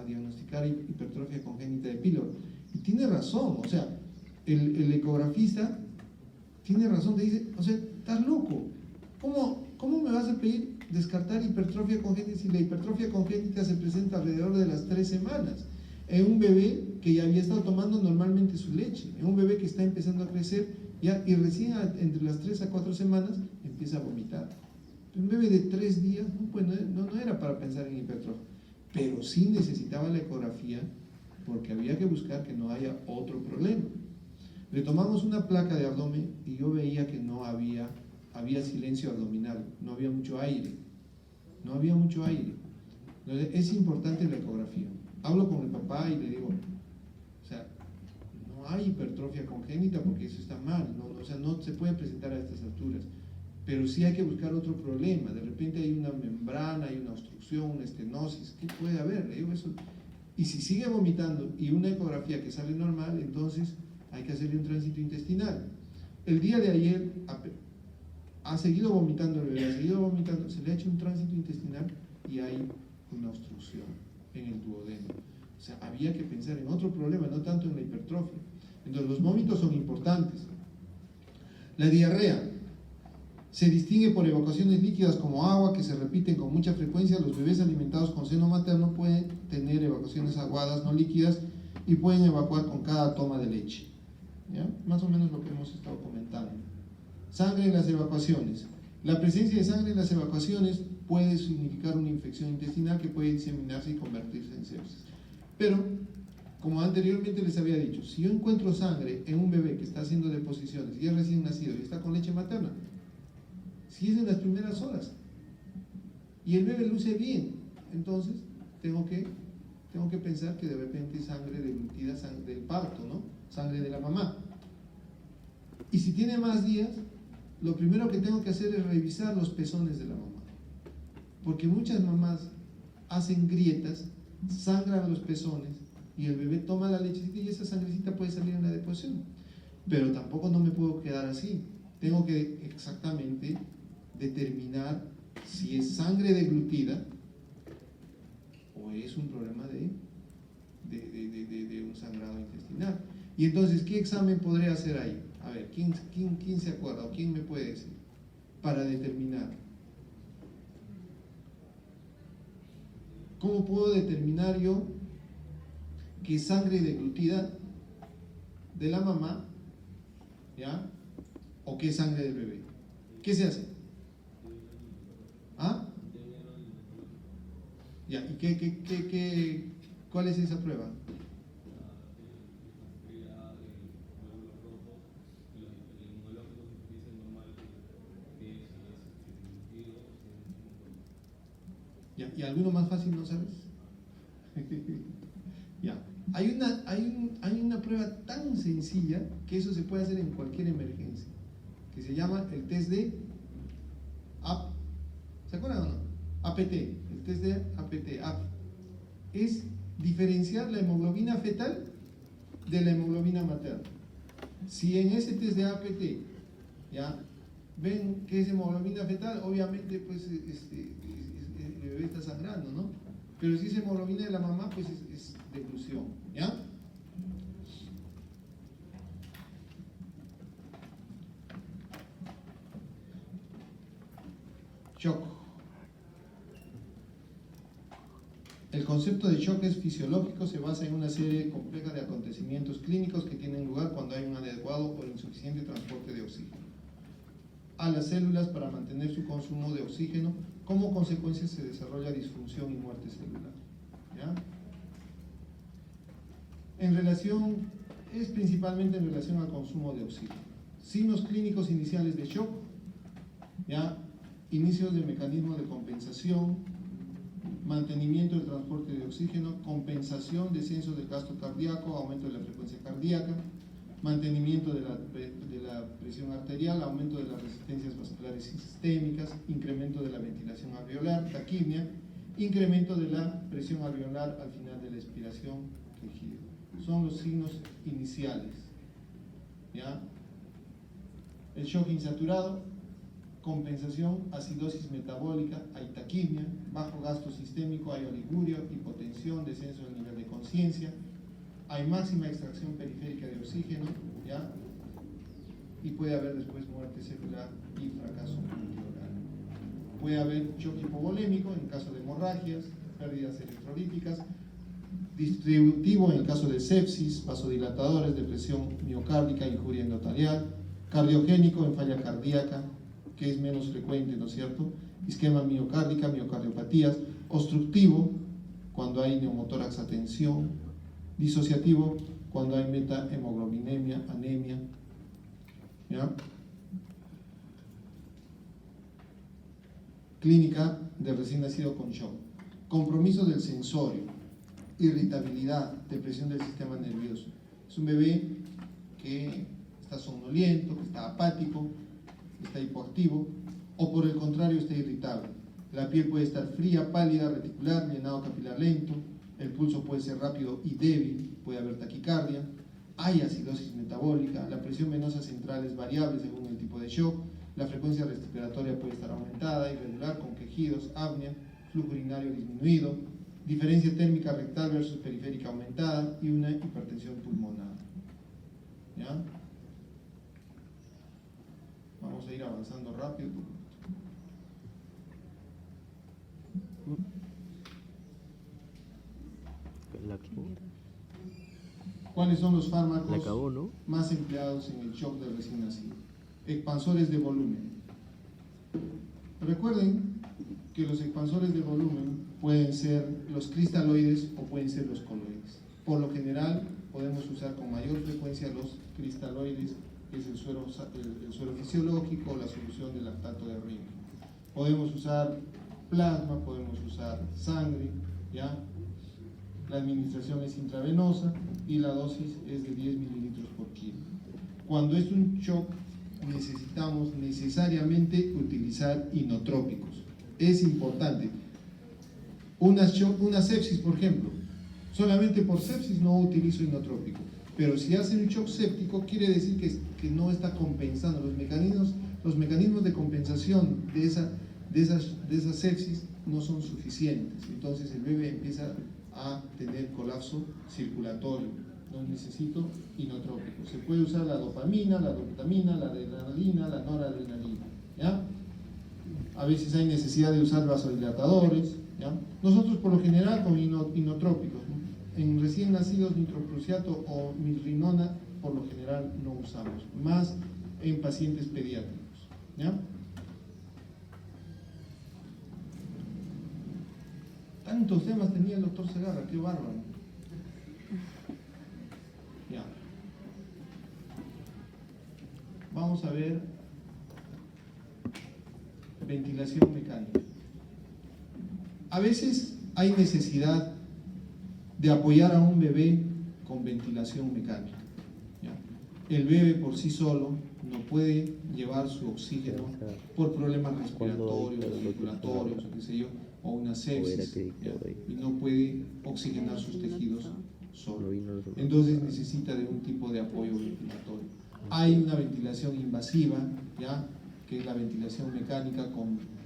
diagnosticar hipertrofia congénita de píloro. Y tiene razón, o sea, el ecografista tiene razón, te dice, o sea, estás loco. ¿Cómo me vas a pedir descartar hipertrofia congénita si la hipertrofia congénita se presenta alrededor de las 3 semanas? En un bebé que ya había estado tomando normalmente su leche, en un bebé que está empezando a crecer ya, y recién entre las 3 a 4 semanas empieza a vomitar. Un bebé de 3 días pues no era para pensar en hipertrofia, pero sí necesitaba la ecografía porque había que buscar que no haya otro problema. Le tomamos una placa de abdomen y yo veía que no había silencio abdominal, no había mucho aire. Entonces, es importante la ecografía. Hablo con el papá y le digo, o sea, no hay hipertrofia congénita porque eso está mal, o sea, no se puede presentar a estas alturas, pero sí hay que buscar otro problema. De repente hay una membrana, hay una obstrucción, una estenosis, ¿qué puede haber? Le digo eso. Y si sigue vomitando y una ecografía que sale normal, entonces hay que hacerle un tránsito intestinal. El día de ayer ha seguido vomitando el bebé, se le ha hecho un tránsito intestinal y hay una obstrucción en el duodeno. O sea, había que pensar en otro problema, no tanto en la hipertrofia. Entonces, los vómitos son importantes. La diarrea se distingue por evacuaciones líquidas como agua que se repiten con mucha frecuencia. Los bebés alimentados con seno materno pueden tener evacuaciones aguadas no líquidas y pueden evacuar con cada toma de leche. ¿Ya? Más o menos lo que hemos estado comentando. Sangre en las evacuaciones. La presencia de sangre en las evacuaciones puede significar una infección intestinal que puede diseminarse y convertirse en sepsis. Pero, como anteriormente les había dicho, si yo encuentro sangre en un bebé que está haciendo deposiciones y es recién nacido y está con leche materna, si es en las primeras horas y el bebé luce bien, entonces tengo que pensar que de repente es sangre deglutida, sangre del parto, ¿no? Sangre de la mamá. Y si tiene más días, lo primero que tengo que hacer es revisar los pezones de la mamá, porque muchas mamás hacen grietas, sangran los pezones y el bebé toma la lechecita y esa sangrecita puede salir en la deposición. pero tampoco no me puedo quedar así. Tengo que exactamente determinar si es sangre deglutida o es un problema de un sangrado intestinal. Y entonces, ¿qué examen podré hacer ahí? A ver, ¿quién se acuerda o quién me puede decir? Para determinar. ¿Cómo puedo determinar yo que es sangre deglutida de la mamá, ¿ya? ¿O qué es sangre del bebé? ¿Qué se hace? ¿Ah? Ya, ¿y cuál es esa prueba? Ya, ¿y alguno más fácil no sabes? Ya, hay una prueba tan sencilla que eso se puede hacer en cualquier emergencia, que se llama el test de AP. ¿Se acuerdan o no? APT, el test de APT, AP. Es diferenciar la hemoglobina fetal de la hemoglobina materna. Si en ese test de APT, ya, ven que es hemoglobina fetal, obviamente pues el bebé está sangrando, ¿no? Pero si es hemoglobina de la mamá, pues es deglución, ¿ya? Shock. El concepto de shock es fisiológico, se basa en una serie compleja de acontecimientos clínicos que tienen lugar cuando hay un inadecuado o insuficiente transporte de oxígeno a las células para mantener su consumo de oxígeno. Como consecuencia se desarrolla disfunción y muerte celular, ¿ya? Es principalmente en relación al consumo de oxígeno. Signos clínicos iniciales de shock, ¿ya? Inicios de mecanismo de compensación, mantenimiento del transporte de oxígeno, compensación, descenso del gasto cardíaco, aumento de la frecuencia cardíaca, mantenimiento de la presión arterial, aumento de las resistencias vasculares sistémicas, incremento de la ventilación alveolar, taquimia, incremento de la presión alveolar al final de la expiración, quejido. Son los signos iniciales, ¿ya? El shock insaturado, compensación, acidosis metabólica, hay taquimia, bajo gasto sistémico, hay oligurio, hipotensión, descenso del nivel de conciencia, hay máxima extracción periférica de oxígeno, ¿ya? Y puede haber después muerte celular y fracaso multiorgánico. Puede haber shock hipovolémico en caso de hemorragias, pérdidas electrolíticas, distributivo en el caso de sepsis, vasodilatadores, depresión miocárdica, injuria endotelial, cardiogénico en falla cardíaca, que es menos frecuente, ¿no es cierto? Isquema miocárdica, miocardiopatías, obstructivo cuando hay neumotórax a tensión, disociativo cuando hay metahemoglobinemia, anemia, ¿ya? Clínica de recién nacido con shock. Compromiso del sensorio, irritabilidad, depresión del sistema nervioso. Es un bebé que está somnoliento, que está apático, que está hipoactivo, o por el contrario está irritable. La piel puede estar fría, pálida, reticular, llenado capilar lento, el pulso puede ser rápido y débil, puede haber taquicardia, hay acidosis metabólica, la presión venosa central es variable según el tipo de shock, la frecuencia respiratoria puede estar aumentada, irregular, con quejidos, apnea, flujo urinario disminuido, diferencia térmica rectal versus periférica aumentada y una hipertensión pulmonar, ¿ya? Vamos a ir avanzando rápido. ¿Cuáles son los fármacos más empleados en el shock del recién nacido? Expansores de volumen. Recuerden que los expansores de volumen pueden ser los cristaloides o pueden ser los coloides. Por lo general podemos usar con mayor frecuencia los cristaloides, que es el suero fisiológico o la solución de lactato de río. Podemos usar plasma, podemos usar sangre, ¿ya? La administración es intravenosa y la dosis es de 10 mililitros por kilo. Cuando es un shock, necesitamos necesariamente utilizar inotrópicos. Es importante. Una sepsis, por ejemplo, solamente por sepsis no utilizo inotrópico, Pero si hace un shock séptico, quiere decir que no está compensando. Los mecanismos de compensación de esa sepsis no son suficientes. Entonces el bebé empieza a tener colapso circulatorio. No necesito inotrópico. Se puede usar la dopamina, la dobutamina, la adrenalina, la noradrenalina, ¿ya? A veces hay necesidad de usar vasodilatadores, ¿ya? Nosotros por lo general con inotrópicos, ¿no? En recién nacidos nitroprusiato o mirrinona por lo general no usamos, más en pacientes pediátricos, ¿ya? Tantos temas tenía el doctor Segarra, qué bárbaro. Ya. Vamos a ver ventilación mecánica. A veces hay necesidad de apoyar a un bebé con ventilación mecánica, ¿ya? El bebé por sí solo no puede llevar su oxígeno por problemas respiratorios, circulatorios, qué sé yo, o una sepsis, ¿ya? Y no puede oxigenar sus tejidos solo. Entonces necesita de un tipo de apoyo ventilatorio. Hay una ventilación invasiva, ¿ya? Que es la ventilación mecánica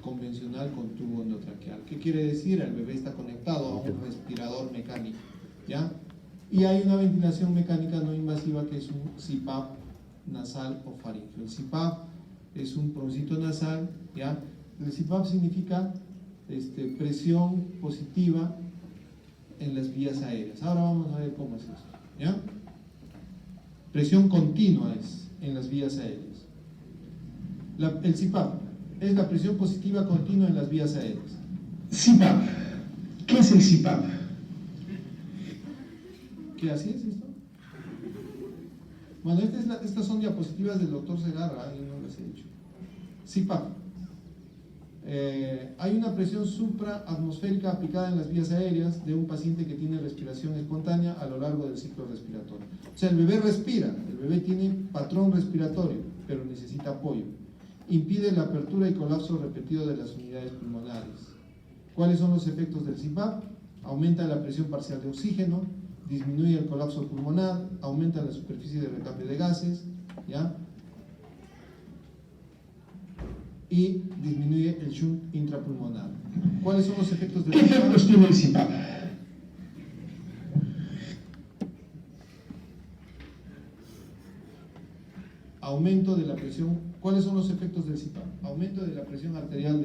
convencional con tubo endotraqueal. ¿Qué quiere decir? El bebé está conectado a un respirador mecánico, ¿ya? Y hay una ventilación mecánica no invasiva que es un CPAP nasal o faríngeo. El CPAP es un proncito nasal, ¿ya? El CPAP significa presión positiva en las vías aéreas. Ahora vamos a ver cómo es eso, ¿ya? Presión continua es en las vías aéreas. El CPAP es la presión positiva continua en las vías aéreas. CPAP. ¿Qué es el CPAP? ¿Qué así es esto? Bueno, estas son diapositivas del doctor Segarra, yo no las he hecho. CPAP. Hay una presión supraatmosférica aplicada en las vías aéreas de un paciente que tiene respiración espontánea a lo largo del ciclo respiratorio. O sea, el bebé respira, el bebé tiene patrón respiratorio, pero necesita apoyo. Impide la apertura y colapso repetido de las unidades pulmonares. ¿Cuáles son los efectos del CPAP? Aumenta la presión parcial de oxígeno, disminuye el colapso pulmonar, aumenta la superficie de recambio de gases, ¿ya? Y disminuye el shunt intrapulmonar. ¿Cuáles son los efectos del CPAP? ¿Qué efectos tiene el CPAP? Aumento de la presión. ¿Cuáles son los efectos del CPAP? Aumento de la presión arterial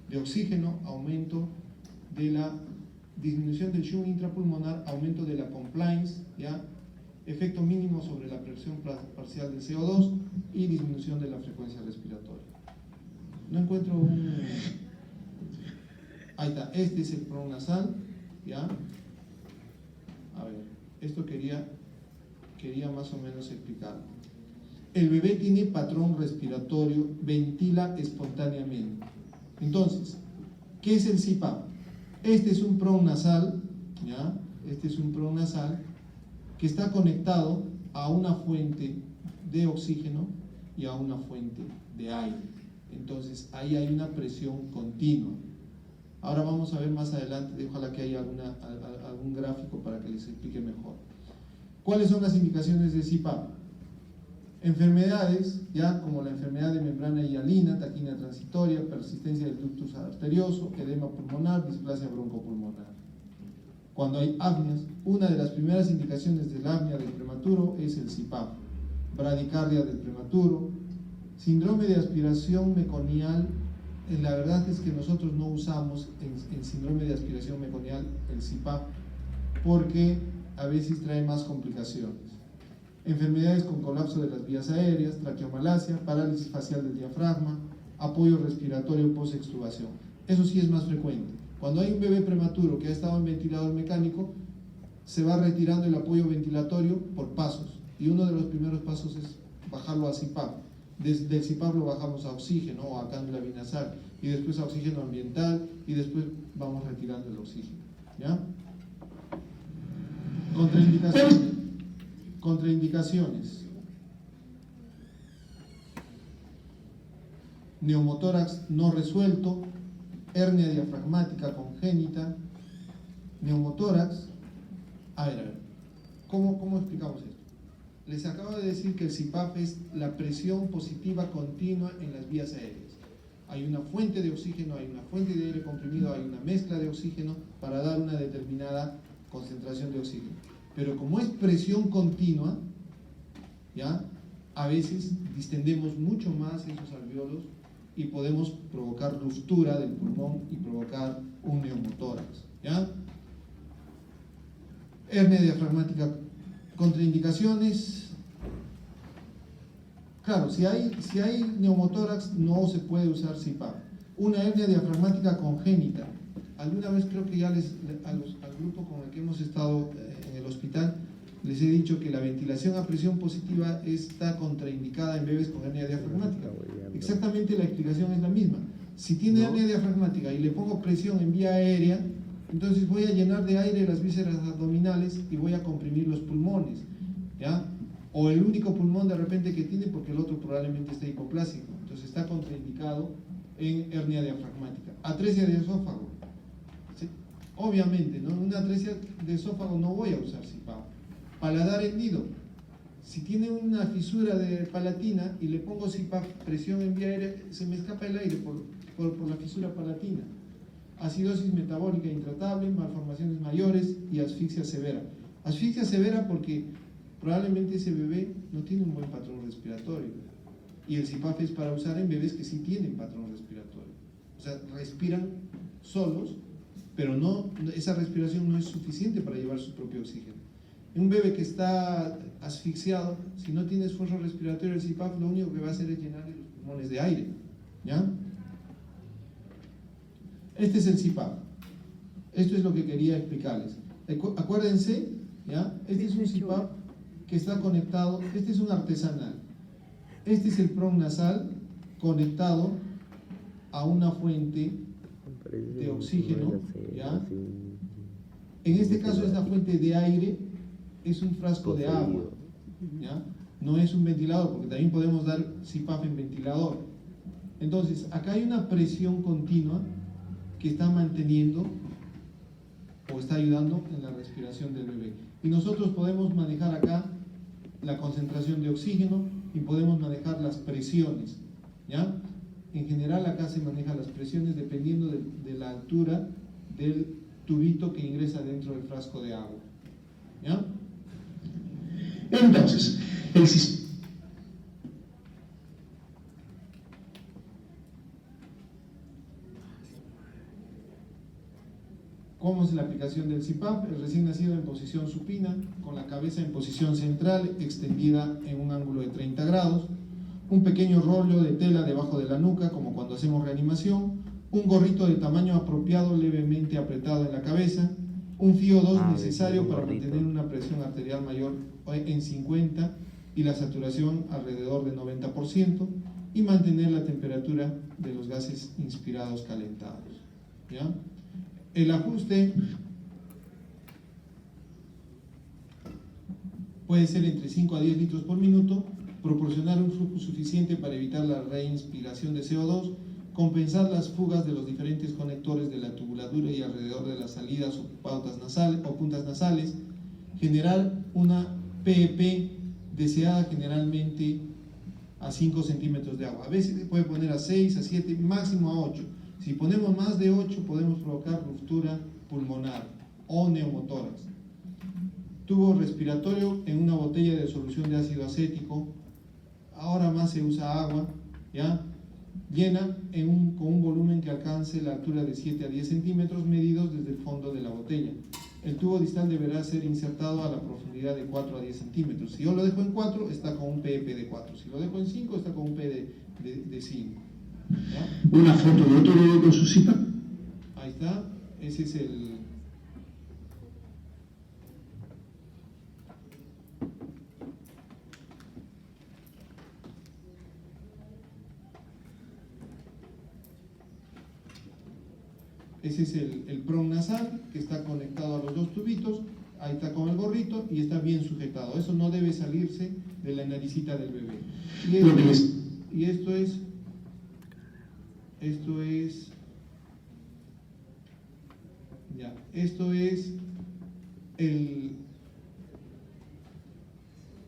de oxígeno, aumento de la disminución del shunt intrapulmonar, aumento de la compliance, ¿ya? Efecto mínimo sobre la presión parcial del CO2 y disminución de la frecuencia respiratoria. No encuentro un... Ahí está, este es el pronasal, ¿ya? A ver, esto quería más o menos explicar. El bebé tiene patrón respiratorio, ventila espontáneamente. Entonces, ¿qué es el CPAP? Este es un pronasal, ¿ya? Este es un pronasal que está conectado a una fuente de oxígeno y a una fuente de aire. Entonces, ahí hay una presión continua. Ahora vamos a ver más adelante, ojalá que haya algún gráfico para que les explique mejor. ¿Cuáles son las indicaciones de CPAP? Enfermedades, ya como la enfermedad de membrana hialina, taquina transitoria, persistencia del ductus arterioso, edema pulmonar, displasia broncopulmonar. Cuando hay apneas, una de las primeras indicaciones del apnea del prematuro es el CPAP. Bradicardia del prematuro, síndrome de aspiración meconial. La verdad es que nosotros no usamos en síndrome de aspiración meconial el CPAP porque a veces trae más complicaciones. Enfermedades con colapso de las vías aéreas, traqueomalacia, parálisis facial del diafragma, apoyo respiratorio post-extubación. Eso sí es más frecuente. Cuando hay un bebé prematuro que ha estado en ventilador mecánico, se va retirando el apoyo ventilatorio por pasos. Y uno de los primeros pasos es bajarlo a CPAP. Desde el CPAP lo bajamos a oxígeno o a cánula binasal, y después a oxígeno ambiental, y después vamos retirando el oxígeno, ¿ya? Contraindicaciones. Neumotórax no resuelto, hernia diafragmática congénita, neumotórax. A ver. ¿Cómo explicamos esto? Les acabo de decir que el CPAP es la presión positiva continua en las vías aéreas. Hay una fuente de oxígeno, hay una fuente de aire comprimido, hay una mezcla de oxígeno para dar una determinada concentración de oxígeno. Pero como es presión continua, ¿ya? A veces distendemos mucho más esos alveolos y podemos provocar ruptura del pulmón y provocar un neumotórax, ¿ya? Hernia diafragmática, contraindicaciones. Claro, si hay neumotórax no se puede usar CPAP. Una hernia diafragmática congénita. Alguna vez creo que ya al grupo con el que hemos estado en el hospital les he dicho que la ventilación a presión positiva está contraindicada en bebés con hernia diafragmática. Exactamente la explicación es la misma. Si tiene hernia diafragmática y le pongo presión en vía aérea, entonces voy a llenar de aire las vísceras abdominales y voy a comprimir los pulmones, ¿ya? O el único pulmón de repente que tiene, porque el otro probablemente esté hipoplásico. Entonces está contraindicado en hernia diafragmática. Atresia de esófago. ¿Sí? Obviamente, ¿no? Una atresia de esófago no voy a usar CPAP. Paladar hendido. Si tiene una fisura de palatina y le pongo CPAP, presión en vía aérea, se me escapa el aire por la fisura palatina. Acidosis metabólica intratable, malformaciones mayores y asfixia severa. Asfixia severa porque probablemente ese bebé no tiene un buen patrón respiratorio. Y el CPAP es para usar en bebés que sí tienen patrón respiratorio. O sea, respiran solos, pero esa respiración no es suficiente para llevar su propio oxígeno. Un bebé que está asfixiado, si no tiene esfuerzo respiratorio, el CPAP lo único que va a hacer es llenarle los pulmones de aire, ¿ya? Este es el CPAP. Esto es lo que quería explicarles. Acuérdense, ¿ya? Este es un CPAP que está conectado, este es un artesanal. Este es el PRON nasal conectado a una fuente de oxígeno, ¿ya? En este caso esta fuente de aire es un frasco de agua, ¿ya? No es un ventilador, porque también podemos dar CPAP en ventilador. Entonces, acá hay una presión continua que está manteniendo o está ayudando en la respiración del bebé. Y nosotros podemos manejar acá la concentración de oxígeno y podemos manejar las presiones, ¿ya? En general acá se manejan las presiones dependiendo de la altura del tubito que ingresa dentro del frasco de agua, ¿ya? Entonces, ¿Cómo es la aplicación del CPAP? El recién nacido en posición supina, con la cabeza en posición central, extendida en un ángulo de 30 grados, un pequeño rollo de tela debajo de la nuca, como cuando hacemos reanimación, un gorrito de tamaño apropiado levemente apretado en la cabeza, un FiO2 necesario para mantener una presión arterial mayor en 50 y la saturación alrededor de 90% y mantener la temperatura de los gases inspirados calentados, ¿ya? El ajuste puede ser entre 5 a 10 litros por minuto, proporcionar un flujo suficiente para evitar la reinspiración de CO2, compensar las fugas de los diferentes conectores de la tubuladura y alrededor de las salidas o pautas nasales o puntas nasales, generar una PEP deseada generalmente a 5 centímetros de agua. A veces se puede poner a 6, a 7, máximo a 8. Si ponemos más de 8 podemos provocar ruptura pulmonar o neumotórax. Tubo respiratorio en una botella de solución de ácido acético, ahora más se usa agua, ¿ya? Llena con un volumen que alcance la altura de 7 a 10 centímetros medidos desde el fondo de la botella. El tubo distal deberá ser insertado a la profundidad de 4 a 10 centímetros. Si yo lo dejo en 4, está con un PEP de 4. Si lo dejo en 5, está con un P de 5. ¿Ya? una foto de otro bebé con su CPAP. Ahí está, ese es el PRON nasal, que está conectado a los dos tubitos. Ahí está con el gorrito y está bien sujetado. Eso no debe salirse de la naricita del bebé. Y esto es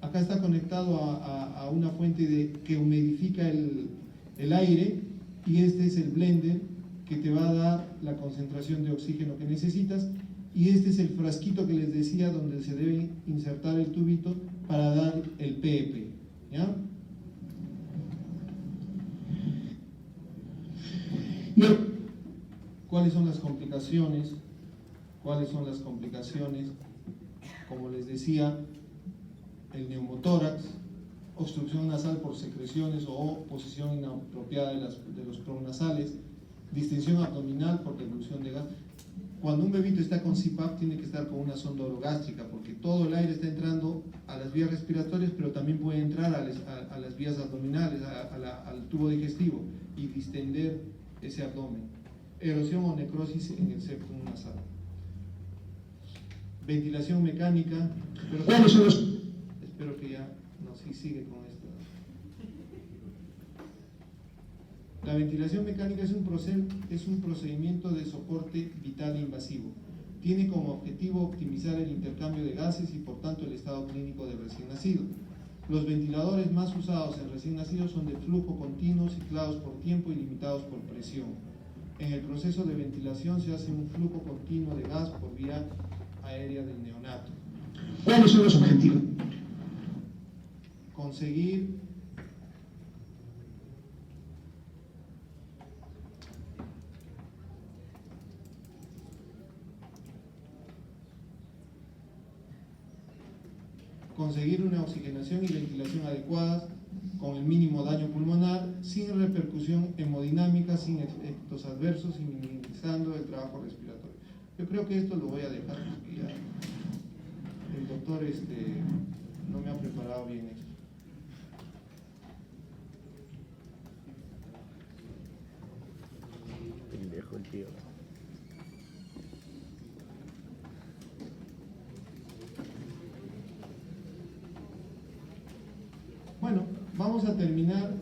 Acá está conectado a una fuente que humidifica el aire, y este es el blender que te va a dar la concentración de oxígeno que necesitas, y este es el frasquito que les decía donde se debe insertar el tubito para dar el PEP, ¿ya? ¿Cuáles son las complicaciones? ¿Cuáles son las complicaciones? Como les decía, el neumotórax, obstrucción nasal por secreciones o posición inapropiada de los pronasales, distensión abdominal por devolución de gas. Cuando un bebito está con CPAP tiene que estar con una sonda orogástrica, porque todo el aire está entrando a las vías respiratorias, pero también puede entrar a las vías abdominales, al tubo digestivo, y distender ese abdomen. Erosión o necrosis en el septum nasal. Ventilación mecánica. Espero que ya no, sí sigue con esto. La ventilación mecánica es un procedimiento de soporte vital e invasivo. Tiene como objetivo optimizar el intercambio de gases y por tanto el estado clínico del recién nacido. Los ventiladores más usados en recién nacidos son de flujo continuo, ciclados por tiempo y limitados por presión. En el proceso de ventilación se hace un flujo continuo de gas por vía aérea del neonato. ¿Cuáles son los objetivos? Conseguir una oxigenación y ventilación adecuadas con el mínimo daño pulmonar, sin repercusión hemodinámica, sin efectos adversos y minimizando el trabajo respiratorio. Yo creo que esto lo voy a dejar porque ya el doctor no me ha preparado bien esto. Pendejo el tío. Bueno, vamos a terminar